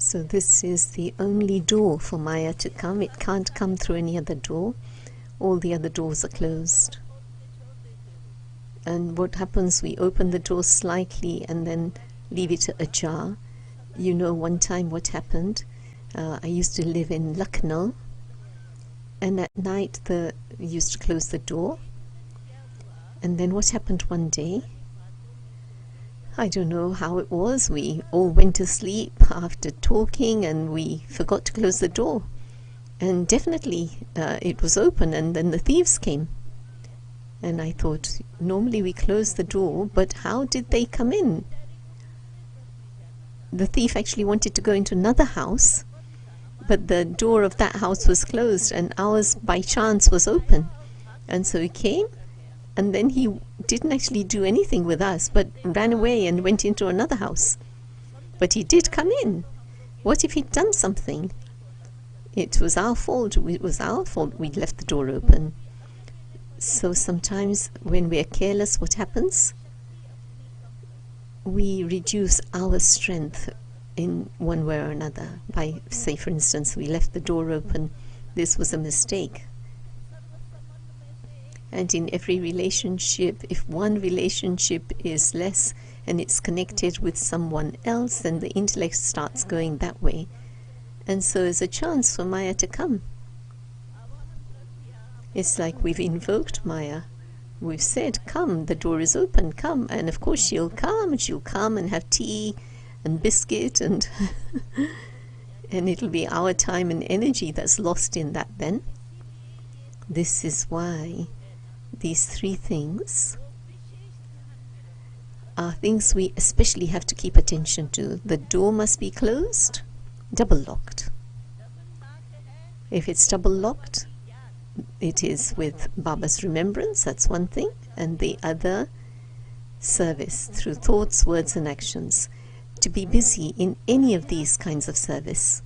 So this is the only door for Maya to come. It can't come through any other door. All the other doors are closed. And what happens, we open the door slightly and then leave it ajar. You know, one time what happened, I used to live in Lucknow, and at night we used to close the door. And then what happened one day, I don't know how it was, we all went to sleep after talking and we forgot to close the door. And definitely it was open, and then the thieves came. And I thought, normally we close the door, but how did they come in? The thief actually wanted to go into another house, but the door of that house was closed and ours by chance was open. And so he came, and then he didn't actually do anything with us, but ran away and went into another house. But he did come in. What if he'd done something? It was our fault. It was our fault we'd left the door open. So sometimes when we are careless, what happens? We reduce our strength in one way or another. By, say for instance, we left the door open. This was a mistake. And in every relationship, if one relationship is less and it's connected with someone else, then the intellect starts going that way. And so there's a chance for Maya to come. It's like we've invoked Maya. We've said, come, the door is open, come. And of course she'll come and have tea and biscuit and and it'll be our time and energy that's lost in that then. This is why these three things are things we especially have to keep attention to. The door must be closed, double locked. If it's double locked, it is with Baba's remembrance, that's one thing, and the other, service through thoughts, words and actions. To be busy in any of these kinds of service,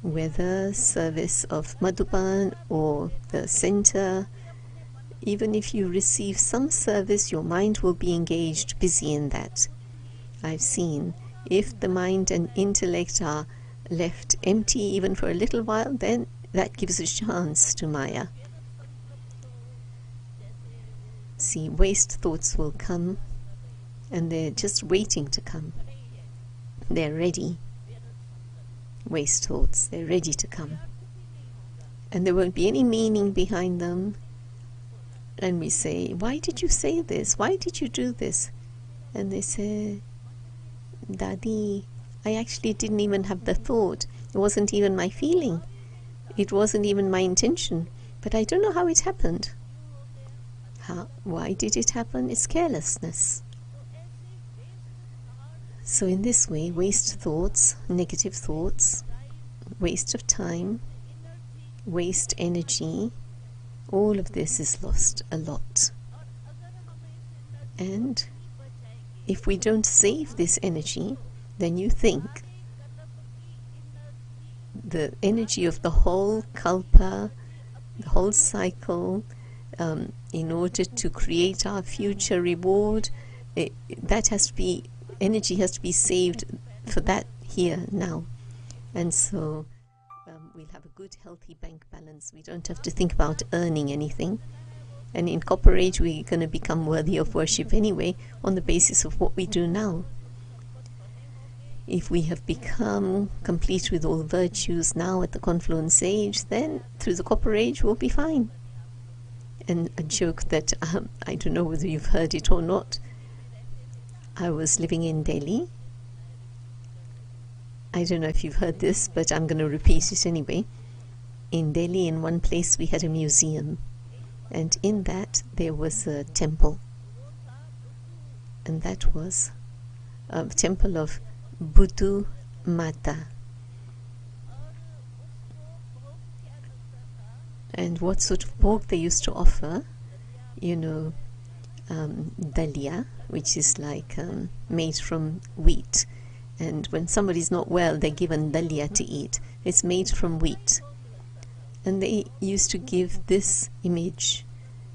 whether service of Madhuban or the center, even if you receive some service, your mind will be engaged, busy in that. I've seen, if the mind and intellect are left empty even for a little while, then that gives a chance to Maya. See, waste thoughts will come, and they're just waiting to come. They're ready. Waste thoughts, they're ready to come. And there won't be any meaning behind them. And we say, why did you say this? Why did you do this? And they say, Dadi, I actually didn't even have the thought. It wasn't even my feeling. It wasn't even my intention. But I don't know how it happened. Why did it happen? It's carelessness. So in this way, waste thoughts, negative thoughts, waste of time, waste energy, all of this is lost a lot. And if we don't save this energy, then you think the energy of the whole kalpa, the whole cycle, in order to create our future reward, that has to be, energy has to be saved for that here, now. And so we'll have a good, healthy bank balance. We don't have to think about earning anything. And in Copper Age, we're going to become worthy of worship anyway, on the basis of what we do now. If we have become complete with all virtues now at the Confluence Age, then through the Copper Age we'll be fine. And a joke that, I don't know whether you've heard it or not, I was living in Delhi. I don't know if you've heard this, but I'm going to repeat it anyway. In Delhi, in one place, we had a museum. And in that, there was a temple. And that was a temple of Buddhu Mata. And what sort of pork they used to offer, you know, dalia, which is like made from wheat. And when somebody's not well, they're given dalia to eat. It's made from wheat. And they used to give this image,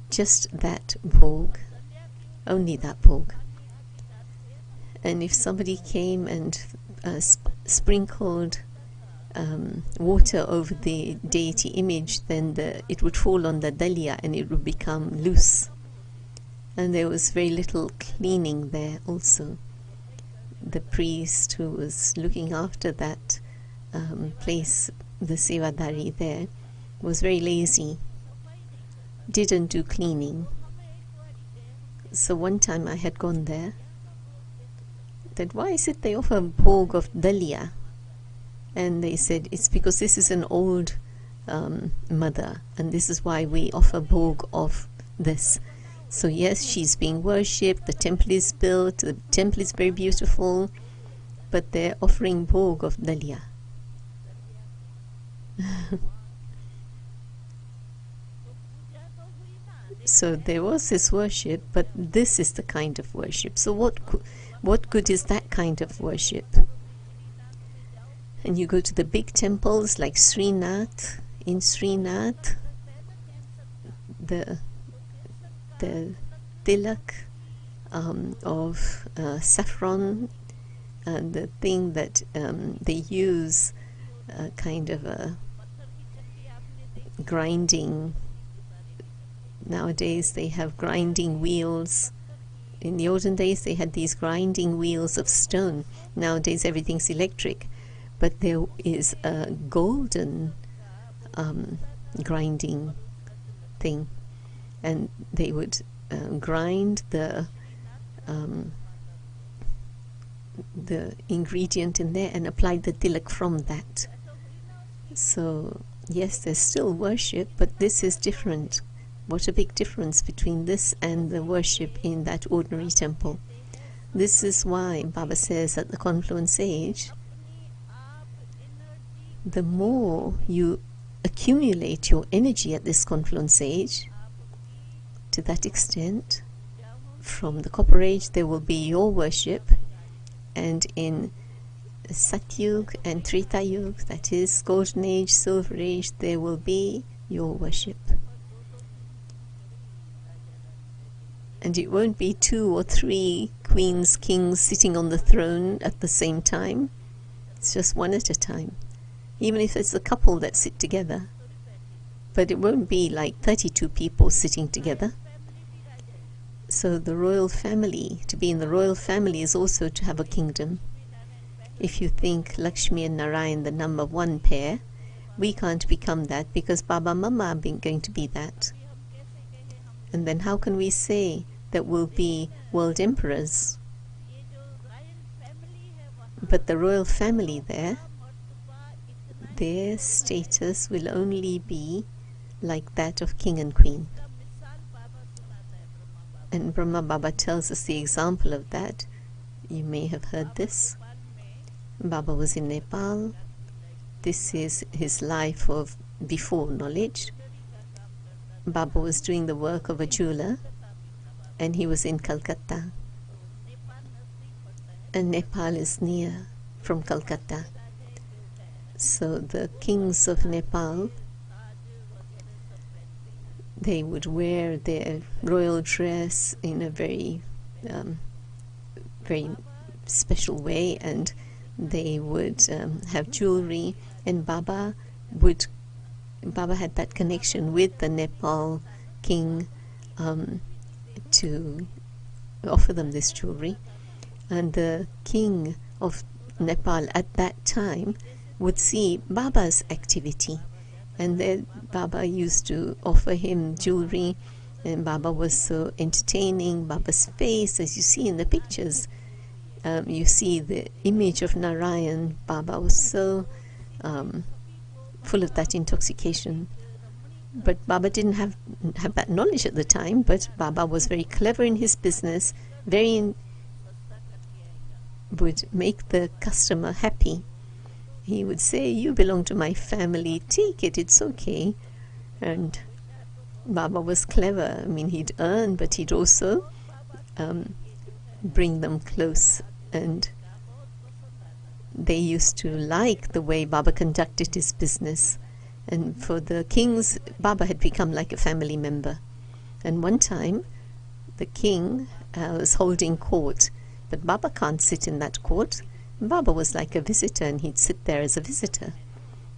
just that bhog, only that bhog. And if somebody came and sprinkled water over the deity image, then it would fall on the dalia and it would become loose. And there was very little cleaning there also. The priest who was looking after that place, the Sevadari there, was very lazy, didn't do cleaning. So one time I had gone there, that why is it they offer a bhog of dalia? And they said it's because this is an old mother, and this is why we offer bhog of this. So yes, she's being worshipped, the temple is built, the temple is very beautiful, but they're offering bhog of dalia. So there was this worship, but this is the kind of worship. So what good is that kind of worship? And you go to the big temples like Srinath. In Srinath, the tilak of saffron, and the thing that they use, kind of a grinding. Nowadays they have grinding wheels. In the olden days they had these grinding wheels of stone. Nowadays everything's electric. But there is a golden grinding thing, and they would grind the ingredient in there and apply the tilak from that. So yes, there's still worship, but this is different. What a big difference between this and the worship in that ordinary temple. This is why Baba says at the Confluence Age, the more you accumulate your energy at this Confluence Age, to that extent, from the Copper Age there will be your worship, and in Satyug and Treta Yug, that is Golden Age, Silver Age, there will be your worship. And it won't be 2 or 3 queens, kings sitting on the throne at the same time. It's just one at a time. Even if it's a couple that sit together. But it won't be like 32 people sitting together. So the royal family, to be in the royal family is also to have a kingdom. If you think Lakshmi and Narayan, the number 1 pair, we can't become that because Baba Mama are going to be that. And then how can we say that we'll be world emperors? But the royal family there, their status will only be like that of king and queen. And Brahma Baba tells us the example of that. You may have heard this. Baba was in Nepal. This is his life of before knowledge. Baba was doing the work of a jeweler, and he was in Calcutta. And Nepal is near from Calcutta. So the kings of Nepal, they would wear their royal dress in a very very special way, and they would have jewelry, and Baba had that connection with the Nepal king to offer them this jewelry. And the king of Nepal at that time would see Baba's activity, and then Baba used to offer him jewelry, and Baba was so entertaining. Baba's face, as you see in the pictures, you see the image of Narayan. Baba was so full of that intoxication. But Baba didn't have that knowledge at the time, but Baba was very clever in his business, would make the customer happy. He would say, you belong to my family, take it, it's okay. And Baba was clever. I mean, he'd earn, but he'd also bring them close, and they used to like the way Baba conducted his business. And for the kings, Baba had become like a family member. And one time the king was holding court, but Baba can't sit in that court. Baba was like a visitor, and he'd sit there as a visitor.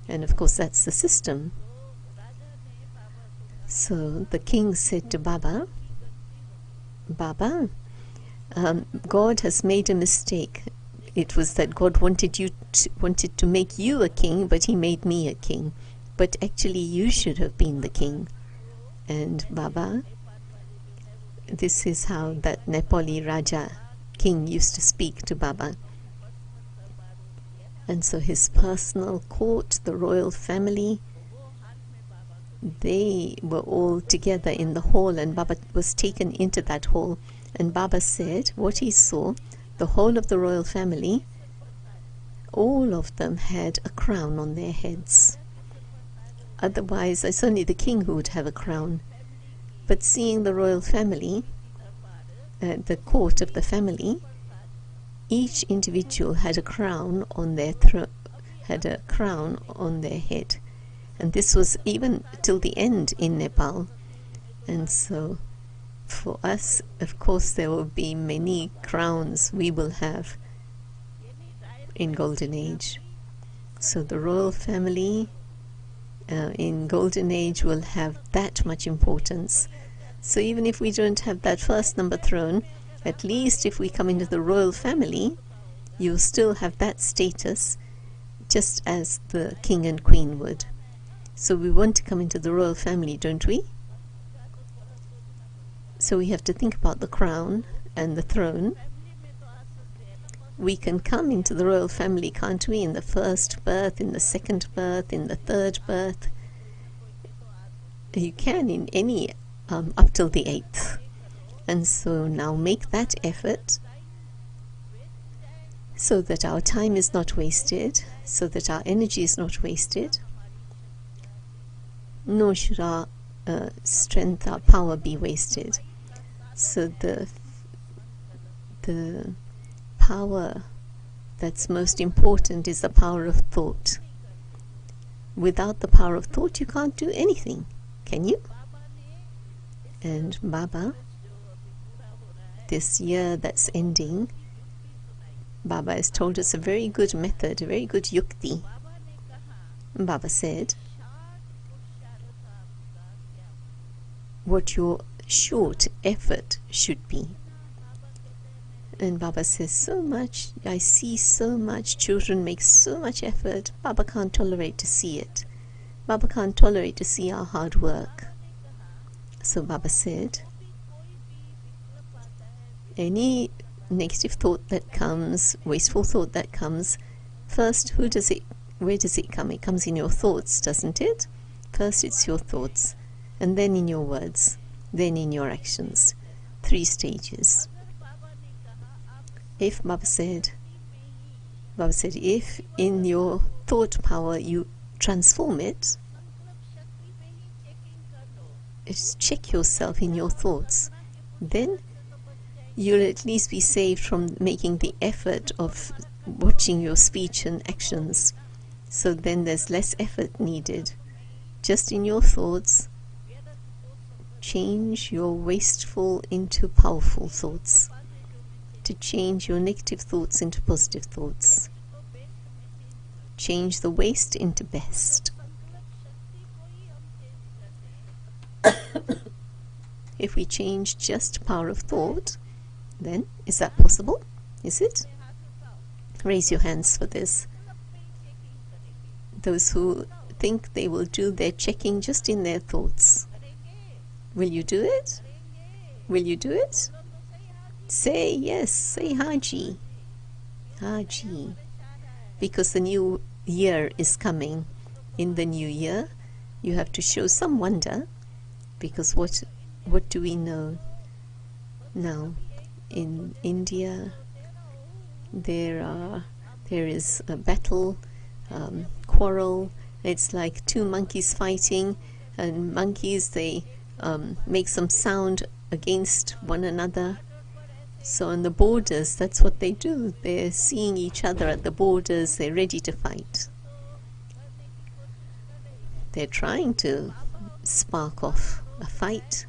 And of course that's the system. So the king said to Baba, Baba, God has made a mistake. It was that God wanted to make you a king, but he made me a king. But actually you should have been the king. And Baba, this is how that Nepali Raja king used to speak to Baba. And so his personal court, the royal family, they were all together in the hall, and Baba was taken into that hall. And Baba said what he saw, the whole of the royal family, all of them had a crown on their heads. Otherwise, it's only the king who would have a crown. But seeing the royal family, the court of the family, each individual had a crown on their head. And this was even till the end in Nepal. And so for us, of course, there will be many crowns we will have in Golden Age. So the royal family in Golden Age will have that much importance. So even if we don't have that first number throne, at least if we come into the royal family, you'll still have that status, just as the king and queen would. So we want to come into the royal family, don't we? So we have to think about the crown and the throne. We can come into the royal family, can't we, in the first birth, in the second birth, in the third birth. You can in any, up till the 8th. And so now make that effort so that our time is not wasted, so that our energy is not wasted, nor should our strength, our power be wasted. So the power that's most important is the power of thought. Without the power of thought, you can't do anything, can you? And Baba, this year that's ending, Baba has told us a very good method, a very good yukti. Baba said, what your short effort should be. And Baba says so much, I see so much, children make so much effort, Baba can't tolerate to see it. Baba can't tolerate to see our hard work. So Baba said, any negative thought that comes, wasteful thought that comes, first, where does it come? It comes in your thoughts, doesn't it? First it's your thoughts, and then in your words, then in your actions. 3 stages. If Baba said, if in your thought power you transform it, just check yourself in your thoughts, then you'll at least be saved from making the effort of watching your speech and actions. So then there's less effort needed. Just in your thoughts, change your wasteful into powerful thoughts, to change your negative thoughts into positive thoughts. Change the waste into best. If we change just power of thought, then is that possible? Is it? Raise your hands for this. Those who think they will do their checking just in their thoughts. Will you do it? Will you do it? Say yes, say Haji. Haji. Because the new year is coming. In the new year, you have to show some wonder, because what do we know now? In India, there is a battle, quarrel. It's like 2 monkeys fighting, and monkeys, they make some sound against one another. So on the borders, that's what they do. They're seeing each other at the borders. They're ready to fight. They're trying to spark off a fight,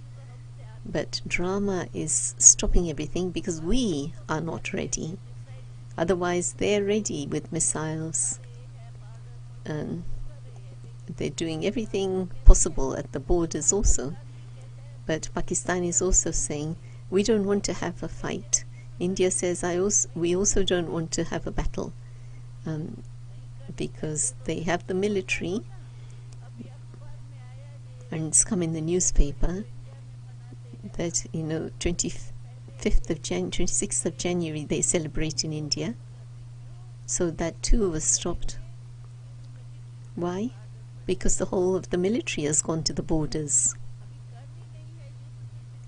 but drama is stopping everything because we are not ready. Otherwise, they're ready with missiles, and they're doing everything possible at the borders also. But Pakistan is also saying, we don't want to have a fight. India says, we also don't want to have a battle, because they have the military, and it's come in the newspaper that, 26th of January they celebrate in India. So that too was stopped. Why? Because the whole of the military has gone to the borders.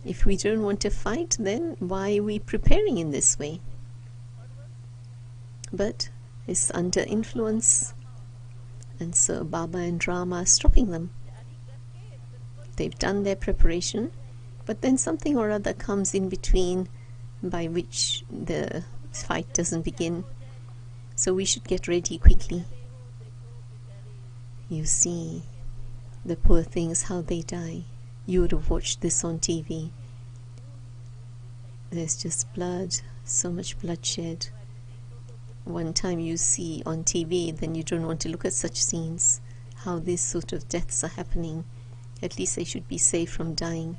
If we don't want to fight, then why are we preparing in this way? But it's under influence, and so Baba and Rama are stopping them. They've done their preparation, but then something or other comes in between by which the fight doesn't begin. So we should get ready quickly. You see the poor things, how they die. You would have watched this on TV. There's just blood, so much bloodshed. One time you see on TV, then you don't want to look at such scenes, how these sort of deaths are happening. At least they should be safe from dying.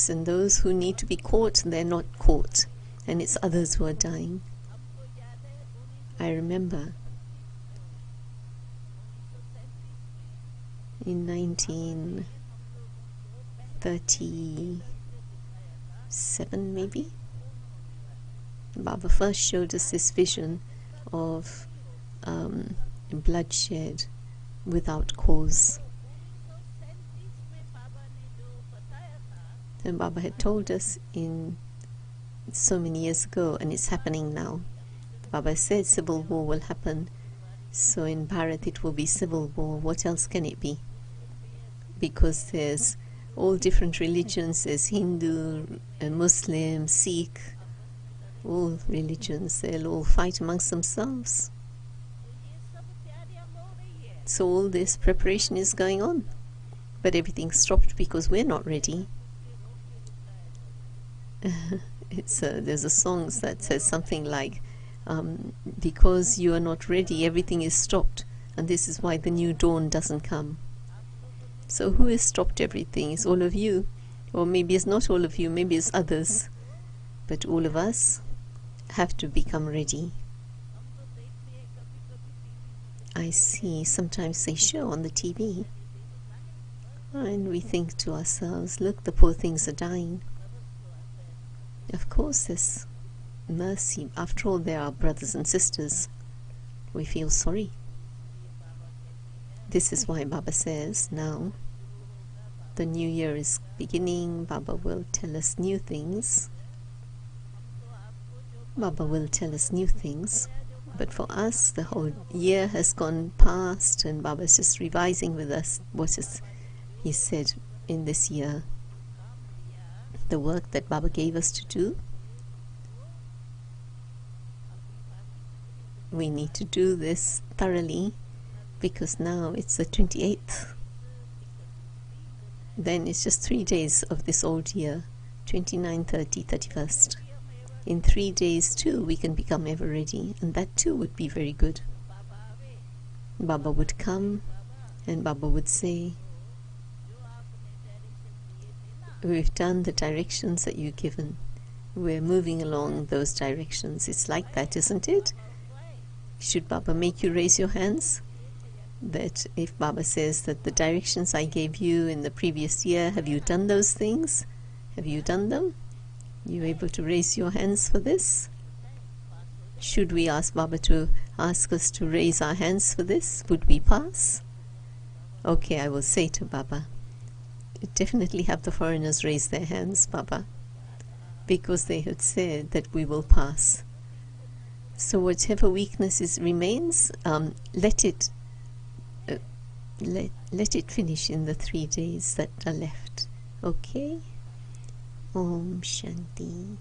And those who need to be caught, they're not caught, and it's others who are dying. I remember in 1937 maybe, Baba first showed us this vision of bloodshed without cause. And Baba had told us in so many years ago, and it's happening now. Baba said civil war will happen, so in Bharat it will be civil war. What else can it be? Because there's all different religions. There's Hindu, Muslim, Sikh, all religions. They'll all fight amongst themselves. So all this preparation is going on, but everything's stopped because we're not ready. There's a song that says something like, because you are not ready, everything is stopped, and this is why the new dawn doesn't come. So who has stopped everything? It's all of you, or maybe it's not all of you, maybe it's others, but all of us have to become ready. I see sometimes they show on the TV, and we think to ourselves, look, the poor things are dying. Of course there's mercy. After all, they are brothers and sisters. We feel sorry. This is why Baba says now the new year is beginning. Baba will tell us new things. Baba will tell us new things. But for us, the whole year has gone past, and Baba is just revising with us what he said in this year. The work that Baba gave us to do, we need to do this thoroughly, because now it's the 28th. Then it's just 3 days of this old year, 29, 30, 31st. In 3 days too we can become ever ready, and that too would be very good. Baba would come and Baba would say, we've done the directions that you've given. We're moving along those directions. It's like that, isn't it? Should Baba make you raise your hands? That if Baba says that the directions I gave you in the previous year, have you done those things? Have you done them? You able to raise your hands for this? Should we ask Baba to ask us to raise our hands for this? Would we pass? Okay, I will say to Baba, definitely have the foreigners raise their hands, Baba, because they had said that we will pass. So whatever weaknesses remains, let it finish in the 3 days that are left. Okay? Om Shanti.